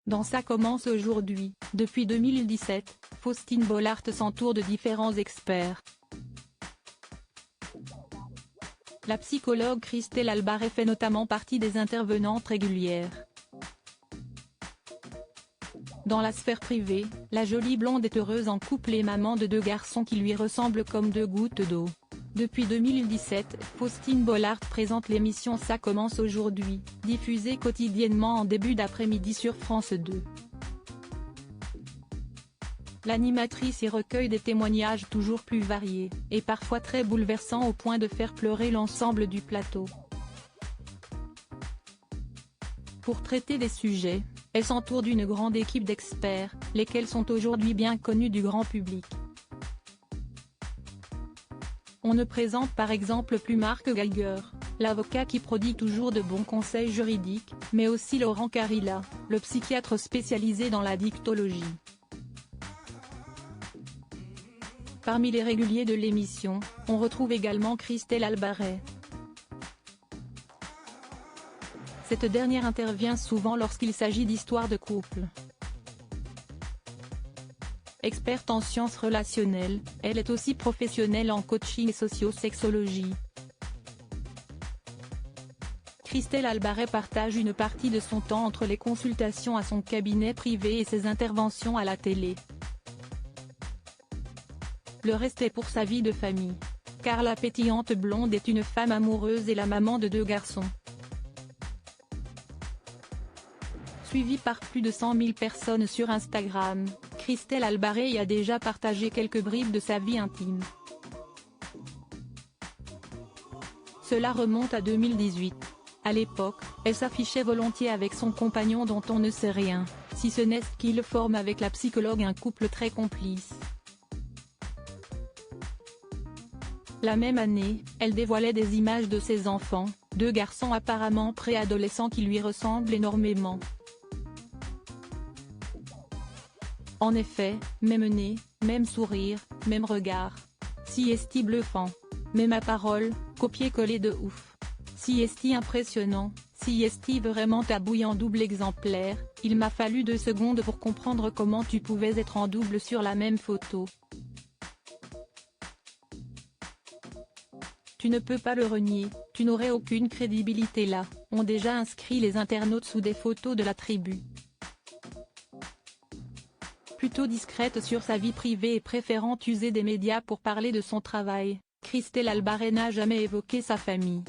Dans Ça commence aujourd'hui, depuis 2017, Faustine Bollaert s'entoure de différents experts. La psychologue Christelle Albaret fait notamment partie des intervenantes régulières. Dans la sphère privée, la jolie blonde est heureuse en couple et maman de 2 garçons qui lui ressemblent comme 2 gouttes d'eau. Depuis 2017, Faustine Bollaert présente l'émission Ça commence aujourd'hui, diffusée quotidiennement en début d'après-midi sur France 2. L'animatrice y recueille des témoignages toujours plus variés, et parfois très bouleversants au point de faire pleurer l'ensemble du plateau. Pour traiter des sujets, elle s'entoure d'une grande équipe d'experts, lesquels sont aujourd'hui bien connus du grand public. On ne présente par exemple plus Marc Geiger, l'avocat qui prodigue toujours de bons conseils juridiques, mais aussi Laurent Carilla, le psychiatre spécialisé dans la dictologie. Parmi les réguliers de l'émission, on retrouve également Christelle Albaret. Cette dernière intervient souvent lorsqu'il s'agit d'histoires de couple. Experte en sciences relationnelles, elle est aussi professionnelle en coaching et socio-sexologie. Christelle Albaret partage une partie de son temps entre les consultations à son cabinet privé et ses interventions à la télé. Le reste est pour sa vie de famille. Car la pétillante blonde est une femme amoureuse et la maman de 2 garçons. Suivie par plus de 100 000 personnes sur Instagram, Christelle Albaret y a déjà partagé quelques bribes de sa vie intime. Cela remonte à 2018. À l'époque, elle s'affichait volontiers avec son compagnon dont on ne sait rien, si ce n'est qu'il forme avec la psychologue un couple très complice. La même année, elle dévoilait des images de ses enfants, 2 garçons apparemment préadolescents qui lui ressemblent énormément. En effet, même nez, même sourire, même regard. Si est-il bluffant. Même à parole, copier-coller de ouf. Si est-il impressionnant, si est-il vraiment ta bouille en double exemplaire, il m'a fallu 2 secondes pour comprendre comment tu pouvais être en double sur la même photo. Tu ne peux pas le renier, tu n'aurais aucune crédibilité là, ont déjà inscrit les internautes sous des photos de la tribu. Plutôt discrète sur sa vie privée et préférant user des médias pour parler de son travail, Christelle Albaret n'a jamais évoqué sa famille.